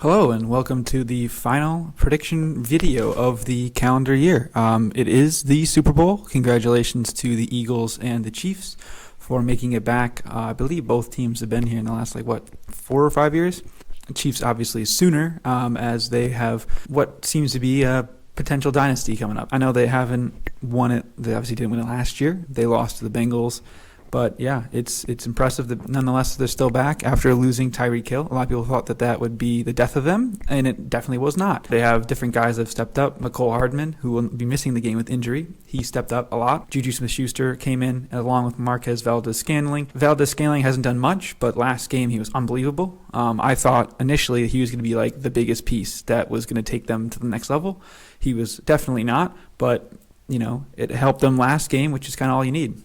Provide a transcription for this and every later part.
Hello and welcome to the final prediction video of the calendar year. It is the Super Bowl. Congratulations to the Eagles and the Chiefs for making it back. I believe both teams have been here in the last 4 or 5 years. The Chiefs obviously sooner, as they have what seems to be a potential dynasty coming up. I know they haven't won it. They obviously didn't win it last year. They lost to the Bengals. But yeah, it's impressive that nonetheless they're still back after losing Tyreek Hill. A lot of people thought that would be the death of them, and it definitely was not. They have different guys that have stepped up. McCole Hardman, who will be missing the game with injury, he stepped up a lot. Juju Smith-Schuster came in along with Marquez Valdes-Scantling. Valdes-Scantling hasn't done much, but last game he was unbelievable. I thought initially he was going to be like the biggest piece that was going to take them to the next level. He was definitely not, but it helped them last game, which is kind of all you need.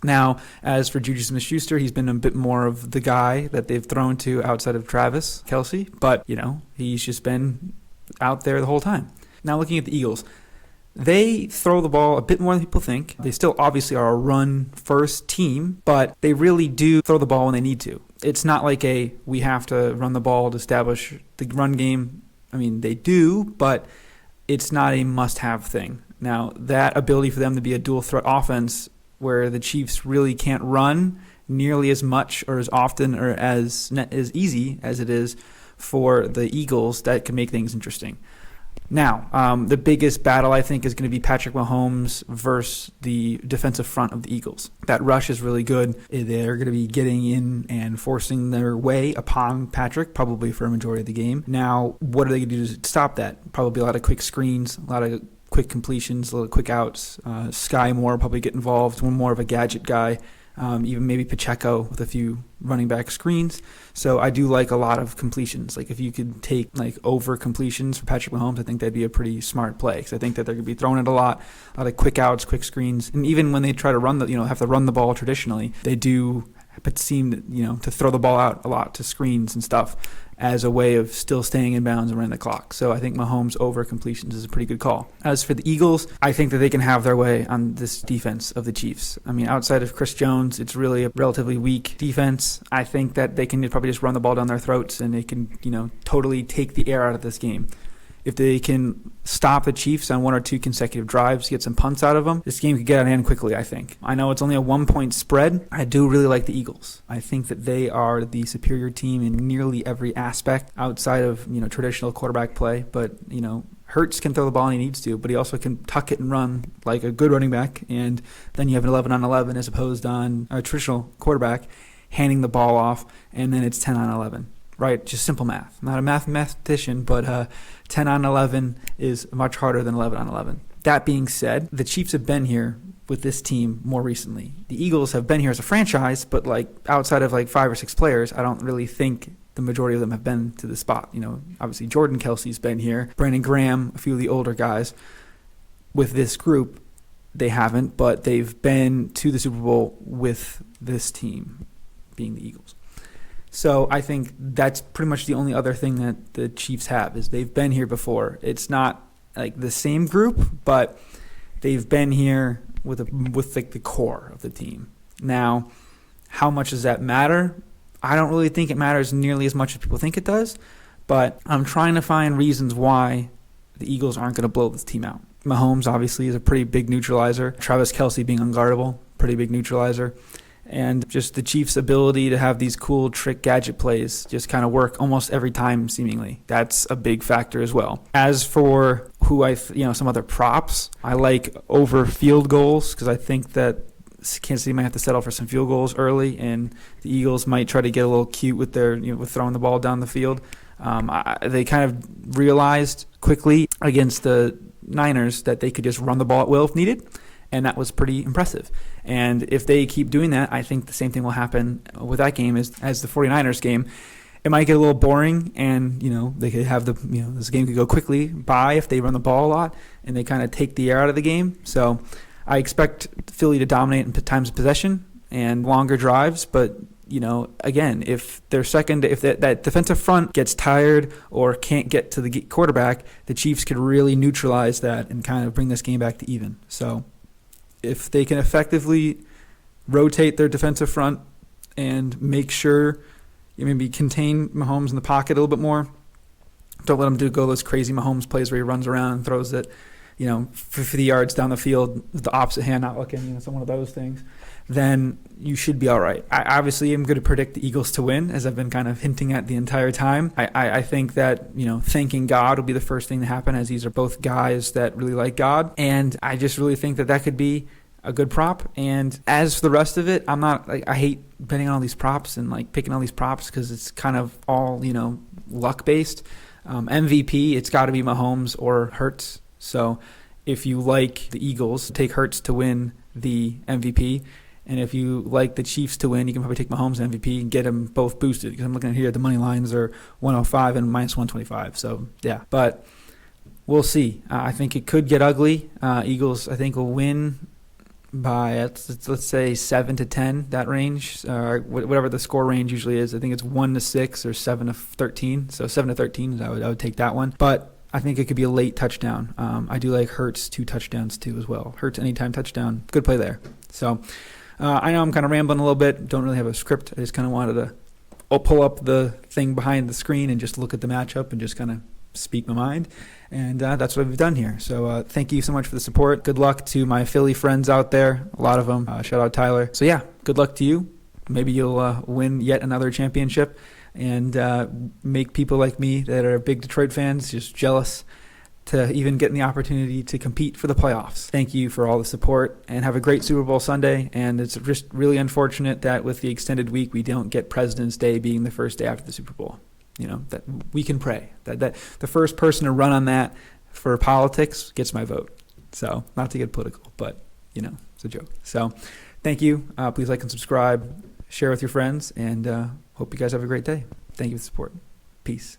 Now, as for Juju Smith-Schuster, he's been a bit more of the guy that they've thrown to outside of Travis Kelce, but, he's just been out there the whole time. Now, looking at the Eagles, they throw the ball a bit more than people think. They still obviously are a run-first team, but they really do throw the ball when they need to. It's not like we have to run the ball to establish the run game. I mean, they do, but it's not a must-have thing. Now, that ability for them to be a dual-threat offense where the Chiefs really can't run nearly as much or as often or as easy as it is for the Eagles, that can make things interesting. Now, the biggest battle, I think, is going to be Patrick Mahomes versus the defensive front of the Eagles. That rush is really good. They're going to be getting in and forcing their way upon Patrick, probably for a majority of the game. Now, what are they going to do to stop that? Probably a lot of quick screens, a lot of quick completions, little quick outs. Sky Moore will probably get involved, one more of a gadget guy, even maybe Pacheco with a few running back screens. So I do like a lot of completions. If you could take over completions for Patrick Mahomes, I think that'd be a pretty smart play, because I think that they're going to be throwing it a lot of quick outs, quick screens, and even when they try to run have to run the ball traditionally, they do but seem to throw the ball out a lot to screens and stuff as a way of still staying in bounds and running the clock. So I think Mahomes over completions is a pretty good call. As for the Eagles, I think that they can have their way on this defense of the Chiefs. I mean, outside of Chris Jones, it's really a relatively weak defense. I think that they can probably just run the ball down their throats and they can, totally take the air out of this game. If they can stop the Chiefs on 1 or 2 consecutive drives, get some punts out of them, this game could get out of hand quickly, I think. I know it's only a 1-point spread. I do really like the Eagles. I think that they are the superior team in nearly every aspect outside of, traditional quarterback play. But, Hurts can throw the ball when he needs to, but he also can tuck it and run like a good running back. And then you have an 11-on-11 as opposed on a traditional quarterback handing the ball off, and then it's 10-on-11. Right, just simple math. I'm not a mathematician, but 10-on-11 is much harder than 11-on-11. That being said, the Chiefs have been here with this team more recently. The Eagles have been here as a franchise, but outside of 5 or 6 players, I don't really think the majority of them have been to the spot. Obviously Jordan Kelsey's been here, Brandon Graham, a few of the older guys. With this group, they haven't, but they've been to the Super Bowl with this team, being the Eagles. So I think that's pretty much the only other thing that the Chiefs have, is they've been here before. It's not the same group, but they've been here with the core of the team. Now, how much does that matter? I don't really think it matters nearly as much as people think it does, but I'm trying to find reasons why the Eagles aren't going to blow this team out. Mahomes obviously is a pretty big neutralizer. Travis Kelce being unguardable, pretty big neutralizer. And just the Chiefs' ability to have these cool trick gadget plays just kind of work almost every time, seemingly. That's a big factor as well. As for some other props, I like over field goals, because I think that Kansas City might have to settle for some field goals early, and the Eagles might try to get a little cute with their with throwing the ball down the field. They kind of realized quickly against the Niners that they could just run the ball at will if needed. And that was pretty impressive. And if they keep doing that, I think the same thing will happen with that game as the 49ers game. It might get a little boring, and they could have this game could go quickly by if they run the ball a lot and they kind of take the air out of the game. So I expect Philly to dominate in times of possession and longer drives, but again, if that defensive front gets tired or can't get to the quarterback, the Chiefs could really neutralize that and kind of bring this game back to even. So if they can effectively rotate their defensive front and make sure you maybe contain Mahomes in the pocket a little bit more, Don't let him go those crazy Mahomes plays where he runs around and throws it, 50 yards down the field with the opposite hand not looking, some one of those things. Then you should be all right. I obviously am going to predict the Eagles to win, as I've been kind of hinting at the entire time. I think that, thanking God will be the first thing to happen, as these are both guys that really like God. And I just really think that could be a good prop. And as for the rest of it, I hate betting on all these props and picking all these props because it's kind of all, luck based. MVP, it's got to be Mahomes or Hurts. So if you like the Eagles, take Hurts to win the MVP. And if you like the Chiefs to win, you can probably take Mahomes MVP and get them both boosted. Because I'm looking at here, the money lines are 105 and minus 125. So, yeah. But we'll see. I think it could get ugly. Eagles, I think, will win by, let's say, 7-10, that range. Whatever the score range usually is. I think it's 1-6 or 7-13. So 7-13, I would take that one. But I think it could be a late touchdown. I do like Hurts 2 touchdowns too as well. Hurts anytime touchdown. Good play there. So I know I'm kind of rambling a little bit. Don't really have a script. I just kind of wanted to pull up the thing behind the screen and just look at the matchup and just kind of speak my mind. And that's what we've done here. So thank you so much for the support. Good luck to my Philly friends out there. A lot of them. Shout out Tyler. So yeah, good luck to you. Maybe you'll win yet another championship and make people like me that are big Detroit fans just jealous to even getting the opportunity to compete for the playoffs. Thank you for all the support, and have a great Super Bowl Sunday. And it's just really unfortunate that with the extended week, we don't get President's Day being the first day after the Super Bowl. That we can pray that the first person to run on that for politics gets my vote. So not to get political, but it's a joke. So thank you. Please like and subscribe, share with your friends, and hope you guys have a great day. Thank you for the support. Peace.